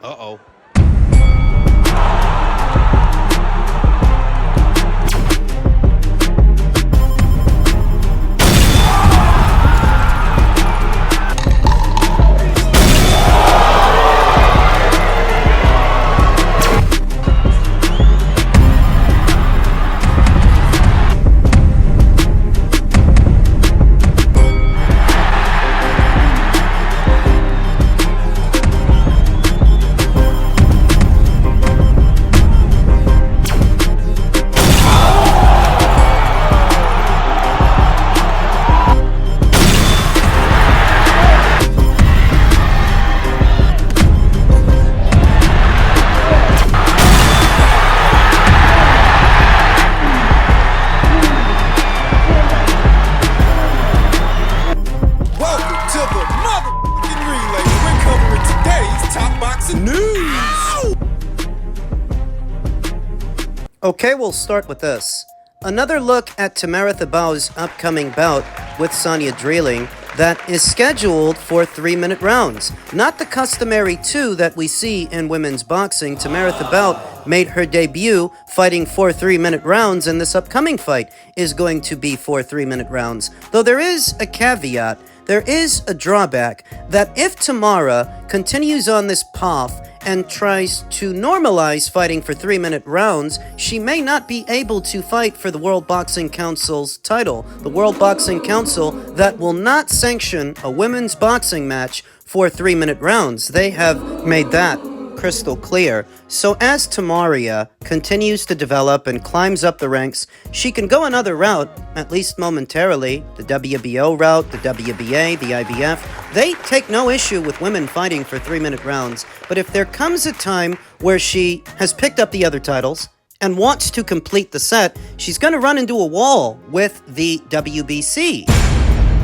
Uh-oh. Okay, we'll start with this. Another look at Tammara Thibeault's upcoming bout with Dreiling that is scheduled for 3-minute rounds. Not the customary 2 that we see in women's boxing. Tammara Thibeault made her debut fighting 4 3-minute rounds, and this upcoming fight is going to be 4 3-minute rounds. Though there is a caveat, there is a drawback that if Tammara continues on this path and tries to normalize fighting for 3-minute rounds, she may not be able to fight for the World Boxing Council's title. The World Boxing Council that will not sanction a women's boxing match for 3-minute rounds. They have made that crystal clear. So as Tammara continues to develop and climbs up the ranks, she can go another route, at least momentarily, the WBO route, the WBA, the IBF. They take no issue with women fighting for 3-minute rounds, but if there comes a time where she has picked up the other titles and wants to complete the set, she's going to run into a wall with the WBC.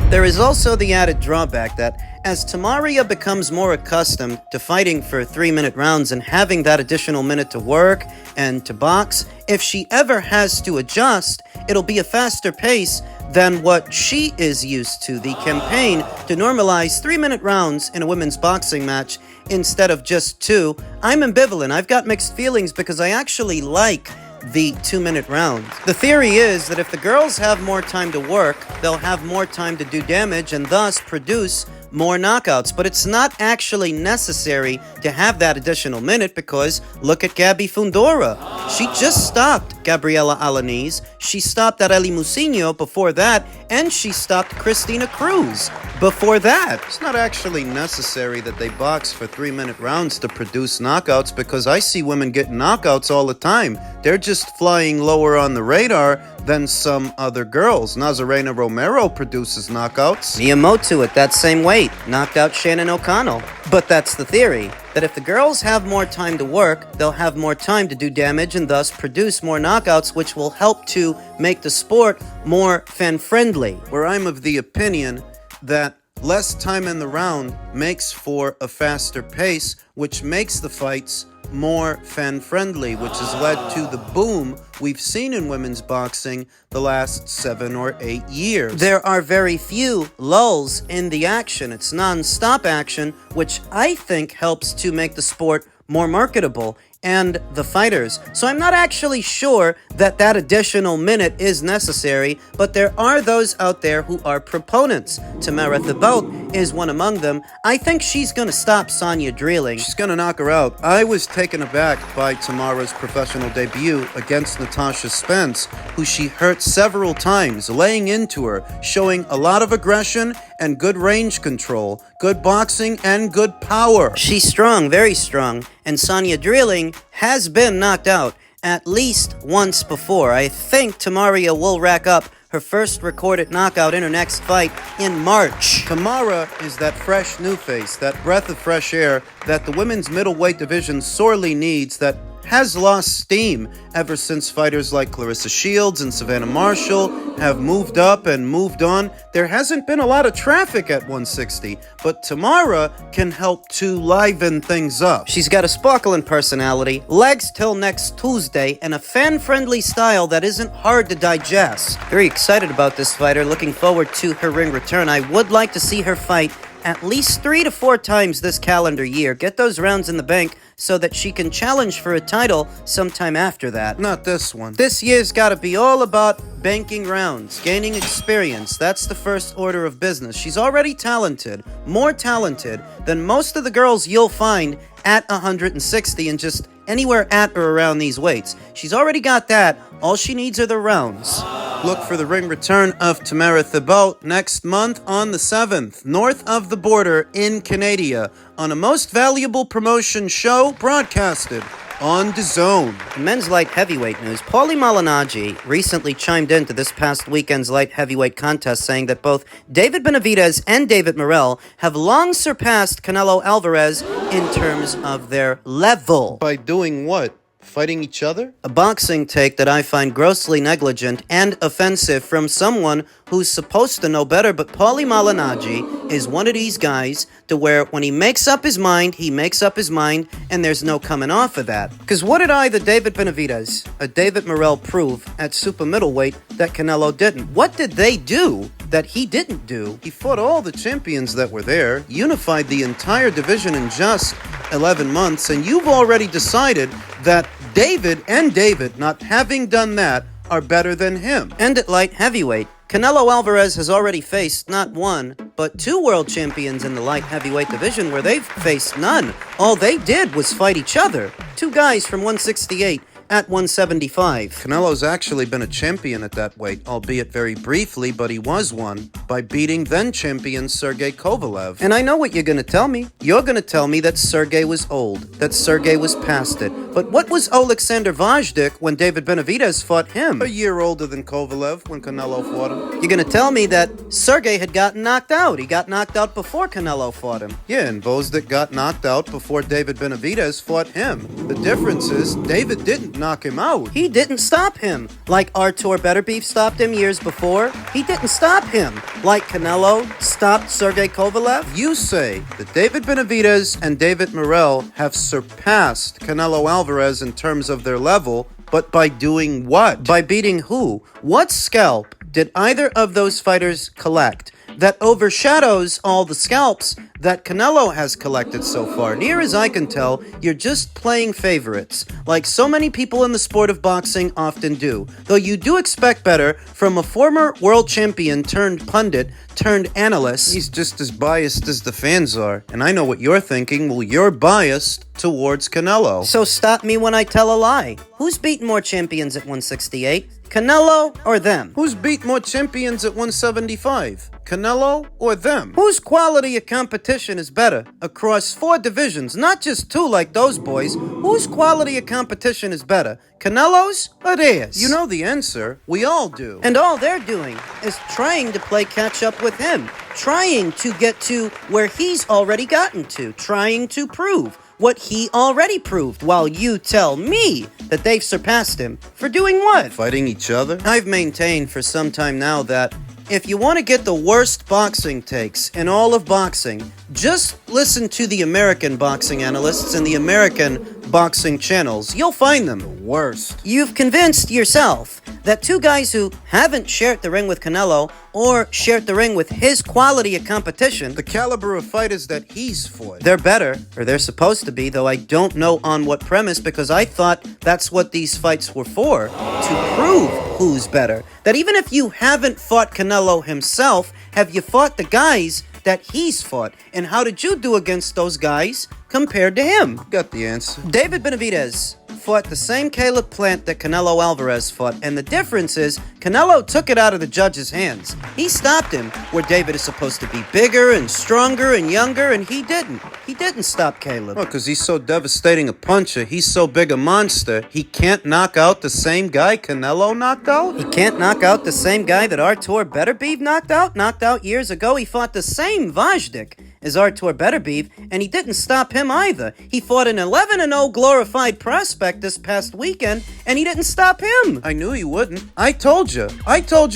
There is also the added drawback that as Tammara becomes more accustomed to fighting for 3-minute rounds and having that additional minute to work and to box, if she ever has to adjust, it'll be a faster pace than what she is used to. The campaign to normalize 3-minute rounds in a women's boxing match instead of just 2. I'm ambivalent. I've got mixed feelings because I actually like the 2-minute rounds. The theory is that if the girls have more time to work, they'll have more time to do damage and thus produce more knockouts. But it's not actually necessary to have that additional minute because look at Gabby Fundora. She just stopped Gabriela Alanis, she stopped Arely Musinho before that, and she stopped Cristina Cruz before that. It's not actually necessary that they box for 3-minute rounds to produce knockouts because I see women getting knockouts all the time. They're just flying lower on the radar than some other girls. Nazarena Romero produces knockouts. Miyamoto at that same weight knocked out Shannon O'Connell. But that's the theory, that if the girls have more time to work, they'll have more time to do damage and thus produce more knockouts, which will help to make the sport more fan-friendly. Where I'm of the opinion that less time in the round makes for a faster pace, which makes the fights more fan-friendly, which has led to the boom we've seen in women's boxing the last 7 or 8 years. There are very few lulls in the action. It's non-stop action, which I think helps to make the sport more marketable and the fighters. So I'm not actually sure that that additional minute is necessary, but there are those out there who are proponents. Tammara Thibeault is one among them. I think she's going to stop Dreiling. She's going to knock her out. I was taken aback by Tammara's professional debut against Natasha Spence, who she hurt several times, laying into her, showing a lot of aggression and good range control, good boxing, and good power. She's strong, very strong, and Dreiling has been knocked out at least once before. I think Tammara will rack up her first recorded knockout in her next fight in March. Tammara is that fresh new face, that breath of fresh air that the women's middleweight division sorely needs, that has lost steam ever since fighters like Clarissa Shields and Savannah Marshall have moved up and moved on. There hasn't been a lot of traffic at 160, but Tammara can help to liven things up. She's got a sparkling personality, legs till next Tuesday, and a fan-friendly style that isn't hard to digest. Very excited about this fighter, looking forward to her ring return. I would like to see her fight at least 3 to 4 times this calendar year. Get those rounds in the bank so that she can challenge for a title sometime after that. Not this one. This year's gotta be all about banking rounds, gaining experience. That's the first order of business. She's already talented, more talented than most of the girls you'll find at 160 and just anywhere at or around these weights. She's already got that. All she needs are the rounds. Look for the ring return of Tammara Thibeault next month on the 7th, north of the border in Canada, on a most valuable promotion show broadcasted on DAZN. Men's light heavyweight news. Malignaggi recently chimed into this past weekend's light heavyweight contest, saying that both David Benavidez and David Morrell have long surpassed Canelo Alvarez in terms of their level. By doing what? Fighting each other? A boxing take that I find grossly negligent and offensive from someone who's supposed to know better, but Malignaggi is one of these guys to where when he makes up his mind, he makes up his mind, and there's no coming off of that. Because what did either David Benavidez or David Morrell prove at super middleweight that Canelo didn't? What did they do that he didn't do? He fought all the champions that were there, unified the entire division in just 11 months, and you've already decided that David and David, not having done that, are better than him. And at light heavyweight, Canelo Alvarez has already faced not one, but 2 world champions in the light heavyweight division where they've faced none. All they did was fight each other. 2 guys from 168 at 175. Canelo's actually been a champion at that weight, albeit very briefly, but he was one, by beating then-champion Sergey Kovalev. And I know what you're gonna tell me. You're gonna tell me that Sergey was old, that Sergey was past it. But what was Alexander Vajdik when David Benavidez fought him? A year older than Kovalev when Canelo fought him. You're gonna tell me that Sergey had gotten knocked out. He got knocked out before Canelo fought him. Yeah, and Vajdik got knocked out before David Benavidez fought him. The difference is, David didn't knock him out. He didn't stop him. Like Artur Beterbiev stopped him years before. He didn't stop him. Like Canelo stopped Sergey Kovalev. You say that David Benavidez and David Morrell have surpassed Canelo Alvarez in terms of their level, but by doing what? By beating who? What scalp did either of those fighters collect that overshadows all the scalps that Canelo has collected so far? Near as I can tell, you're just playing favorites, like so many people in the sport of boxing often do. Though you do expect better from a former world champion turned pundit turned analyst. He's just as biased as the fans are, and I know what you're thinking. Well, you're biased towards Canelo. So stop me when I tell a lie. Who's beaten more champions at 168? Canelo or them? Who's beat more champions at 175? Canelo or them? Whose quality of competition is better across 4 divisions, not just 2 like those boys? Whose quality of competition is better, Canelo's or theirs? You know the answer. We all do. And all they're doing is trying to play catch up with him, trying to get to where he's already gotten to, trying to prove what he already proved, while you tell me that they've surpassed him. For doing what? Fighting each other? I've maintained for some time now that if you want to get the worst boxing takes in all of boxing, just listen to the American boxing analysts and the American boxing channels. You'll find them. Worst. You've convinced yourself that 2 guys who haven't shared the ring with Canelo or shared the ring with his quality of competition, The caliber of fighters that he's fought. they're better, or they're supposed to be, though I don't know on what premise, because I thought that's what these fights were for, to prove who's better. That even if you haven't fought Canelo himself, have you fought the guys that he's fought? And how did you do against those guys compared to him? Got the answer. David Benavidez fought the same Caleb Plant that Canelo Alvarez fought, and the difference is Canelo took it out of the judge's hands. He stopped him where David is supposed to be bigger and stronger and younger, and he didn't. He didn't stop Caleb. Oh, because he's so devastating a puncher. He's so big a monster. He can't knock out the same guy Canelo knocked out? He can't knock out the same guy that Artur Beterbiev knocked out years ago. He fought the same Vajdik as Artur Beterbiev, and he didn't stop him either. He fought an 11-0 glorified prospect this past weekend, and he didn't stop him. I knew he wouldn't. I told you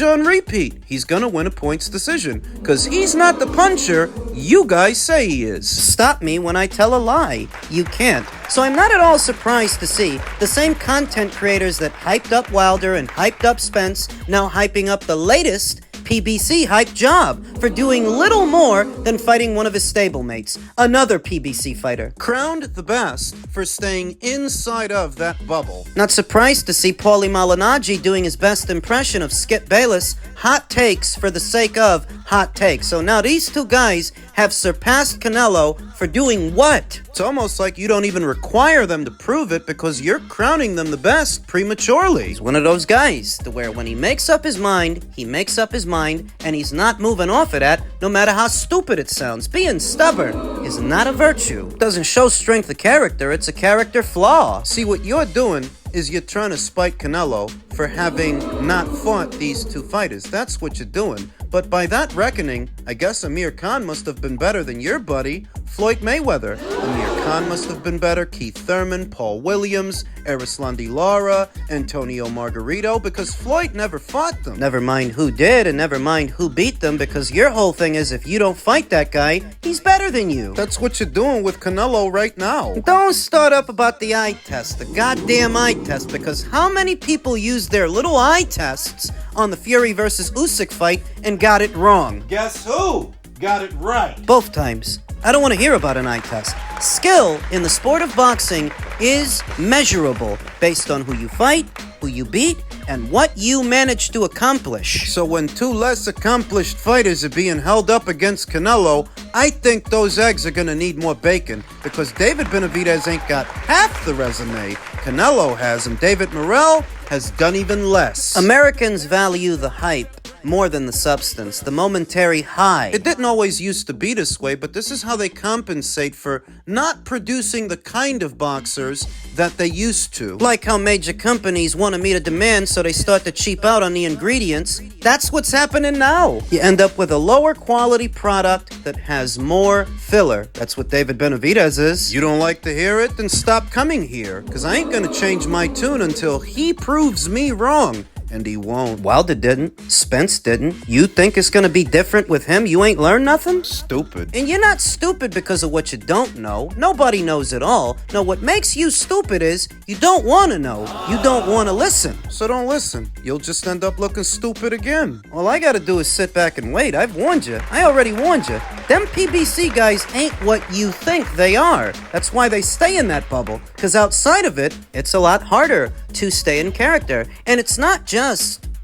on repeat. He's gonna win a points decision, because he's not the puncher you guys say he is. Stop me when I tell a lie. You can't. So I'm not at all surprised to see the same content creators that hyped up Wilder and hyped up Spence now hyping up the latest PBC hype job for doing little more than fighting one of his stablemates, another PBC fighter. Crowned the best for staying inside of that bubble. Not surprised to see Paulie Malignaggi doing his best impression of Skip Bayless. Hot takes for the sake of hot takes. So now these two guys have surpassed Canelo for doing what? It's almost like you don't even require them to prove it because you're crowning them the best prematurely. He's one of those guys to where when he makes up his mind, he makes up his mind, and he's not moving off of that, no matter how stupid it sounds. Being stubborn is not a virtue. It doesn't show strength of character, it's a character flaw. See, what you're doing is you're trying to spite Canelo for having not fought these two fighters. That's what you're doing. But by that reckoning, I guess Amir Khan must have been better than your buddy, Floyd Mayweather. Amir Khan must have been better, Keith Thurman, Paul Williams, Erislandy Lara, Antonio Margarito, because Floyd never fought them. Never mind who did, and never mind who beat them, because your whole thing is if you don't fight that guy, he's better than you. That's what you're doing with Canelo right now. Don't start up about the eye test, the goddamn eye test, because how many people used their little eye tests on the Fury versus Usyk fight and got it wrong? Guess who got it right? Both times. I don't want to hear about an eye test. Skill in the sport of boxing is measurable based on who you fight, who you beat, and what you manage to accomplish. So when two less accomplished fighters are being held up against Canelo, I think those eggs are gonna need more bacon because David Benavidez ain't got half the resume Canelo has, and David Morrell has done even less. Americans value the hype more than the substance, the momentary high. It didn't always used to be this way, but this is how they compensate for not producing the kind of boxers that they used to. Like how major companies want to meet a demand, so they start to cheap out on the ingredients. That's what's happening now. You end up with a lower quality product that has more filler. That's what David Benavidez is. You don't like to hear it? Then stop coming here, because I ain't gonna change my tune until he proves me wrong. And he won't. Wilder didn't. Spence didn't. You think it's gonna be different with him? You ain't learned nothing? Stupid. And you're not stupid because of what you don't know. Nobody knows it all. No, what makes you stupid is you don't want to know. You don't want to listen. So don't listen. You'll just end up looking stupid again. All I gotta do is sit back and wait. I've warned you. I already warned you. Them PBC guys ain't what you think they are. That's why they stay in that bubble. Because outside of it, it's a lot harder to stay in character. And it's not just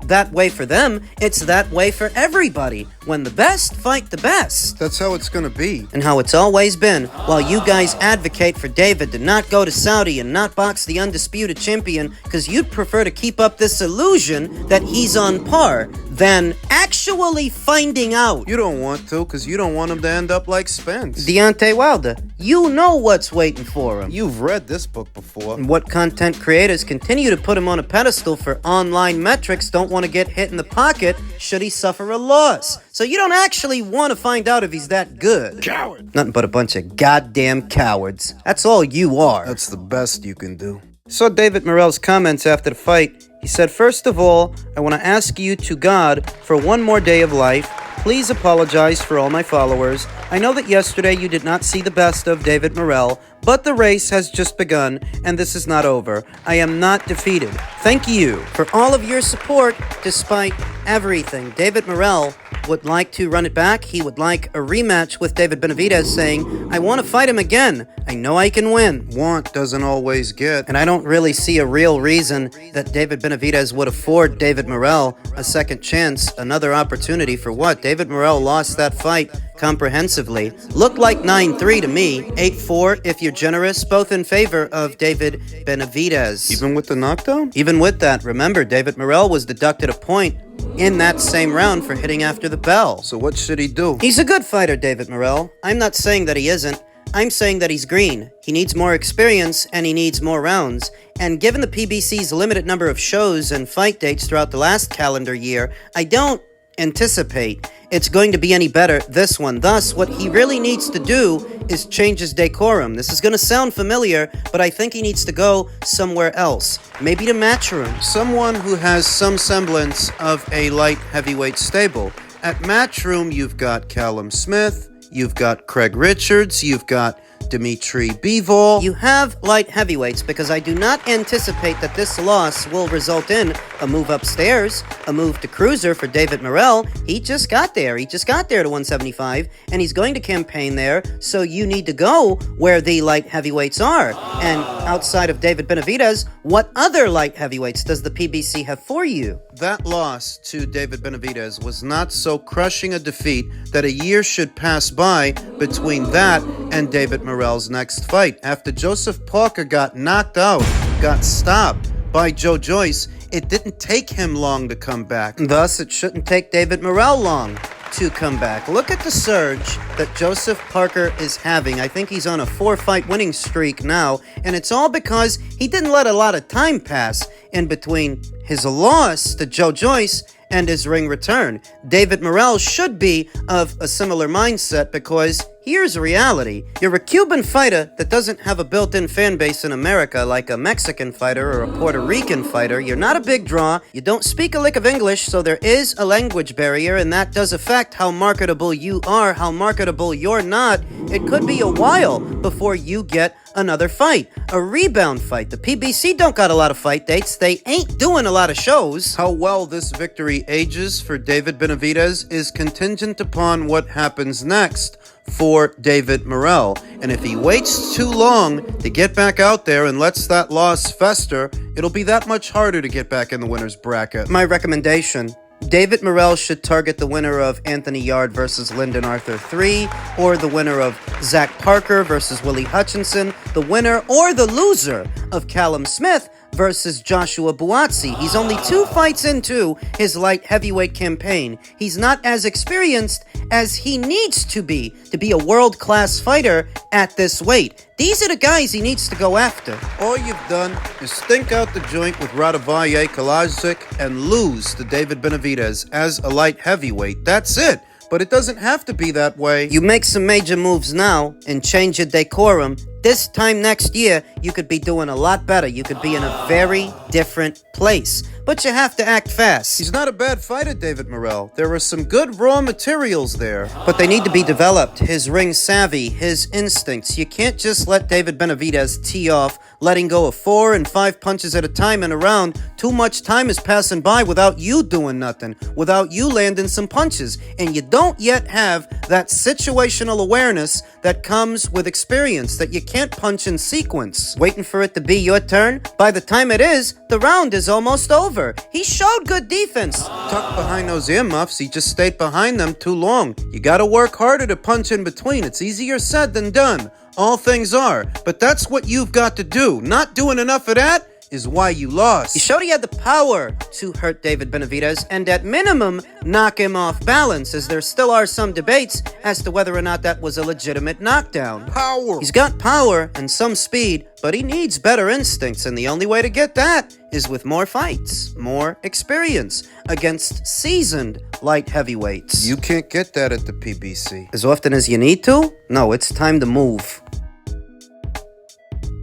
that way for them, it's that way for everybody. When the best fight the best. That's how it's gonna be. And how it's always been, while you guys advocate for David to not go to Saudi and not box the undisputed champion because you'd prefer to keep up this illusion that he's on par than actually finding out. You don't want to, because you don't want him to end up like Spence. Deontay Wilder, you know what's waiting for him. You've read this book before. And what content creators continue to put him on a pedestal for online metrics don't want to get hit in the pocket should he suffer a loss. So you don't actually want to find out if he's that good. Coward. Nothing but a bunch of goddamn cowards. That's all you are. That's the best you can do. Saw David Morrell's comments after the fight. He said, "First of all, I want to ask you to God for one more day of life. Please apologize for all my followers. I know that yesterday you did not see the best of David Morrell, but the race has just begun, and this is not over. I am not defeated. Thank you for all of your support despite everything." David Morrell would like to run it back. He would like a rematch with David Benavidez, saying, "I want to fight him again. I know I can win." Want doesn't always get. And I don't really see a real reason that David Benavidez would afford David Morrell a second chance, another opportunity for what? David Morrell lost that fight comprehensively. Looked like 9-3 to me, 8-4 if you're generous, both in favor of David Benavidez. Even with the knockdown? Even with that, remember, David Morrell was deducted a point in that same round for hitting after the bell. So what should he do? He's a good fighter, David Morrell. I'm not saying that he isn't. I'm saying that he's green. He needs more experience and he needs more rounds. And given the PBC's limited number of shows and fight dates throughout the last calendar year, I don't anticipate it's going to be any better this one. Thus, what he really needs to do is change his decorum. This is going to sound familiar, but I think he needs to go somewhere else. Maybe to Matchroom. Someone who has some semblance of a light heavyweight stable. At Matchroom, you've got Callum Smith, you've got Craig Richards, you've got Dimitri Bivol. You have light heavyweights because I do not anticipate that this loss will result in a move upstairs, a move to cruiser for David Morrell. He just got there. He just got there to 175, and he's going to campaign there, so you need to go where the light heavyweights are. And outside of David Benavidez, what other light heavyweights does the PBC have for you? That loss to David Benavidez was not so crushing a defeat that a year should pass by between that and David Morrell's next fight. After Joseph Parker got knocked out, got stopped by Joe Joyce, it didn't take him long to come back. Thus, it shouldn't take David Morrell long to come back. Look at the surge that Joseph Parker is having. I think he's on a 4-fight winning streak now, and it's all because he didn't let a lot of time pass in between his loss to Joe Joyce and his ring return. David Morrell should be of a similar mindset because here's reality. You're a Cuban fighter that doesn't have a built-in fan base in America like a Mexican fighter or a Puerto Rican fighter. You're not a big draw. You don't speak a lick of English, so there is a language barrier, and that does affect how marketable you are, how marketable you're not. It could be a while before you get another fight, a rebound fight. The PBC don't got a lot of fight dates. They ain't doing a lot of shows. How well this victory ages for David Benavidez is contingent upon what happens next for David Morrell. And if he waits too long to get back out there and lets that loss fester, it'll be that much harder to get back in the winner's bracket. My recommendation: David Morrell should target the winner of Anthony Yarde versus Lyndon Arthur 3, or the winner of Zach Parker versus Willie Hutchinson, the winner or the loser of Callum Smith versus Joshua Buatsi. He's only 2 fights into his light heavyweight campaign. He's not as experienced as he needs to be a world-class fighter at this weight. These are the guys he needs to go after. All you've done is stink out the joint with Radavalle Kalajic and lose to David Benavidez as a light heavyweight. That's it. But it doesn't have to be that way. You make some major moves now and change your decorum. This time next year, you could be doing a lot better. You could be in a very different place. But you have to act fast. He's not a bad fighter, David Morrell. There are some good raw materials there. But they need to be developed. His ring savvy, his instincts. You can't just let David Benavidez tee off, letting go of 4 and 5 punches at a time in a round. Too much time is passing by without you doing nothing, without you landing some punches. And you don't yet have that situational awareness that comes with experience, that you can't punch in sequence. Waiting for it to be your turn. By the time it is, the round is almost over. He showed good defense. Tucked behind those earmuffs, he just stayed behind them too long. You gotta work harder to punch in between. It's easier said than done. All things are. But that's what you've got to do. Not doing enough of that is why you lost. He showed he had the power to hurt David Benavidez and at minimum knock him off balance, as there still are some debates as to whether or not that was a legitimate knockdown. Power. He's got power and some speed, but he needs better instincts, and the only way to get that is with more fights, more experience against seasoned light heavyweights. You can't get that at the PBC. As often as you need to? No, it's time to move.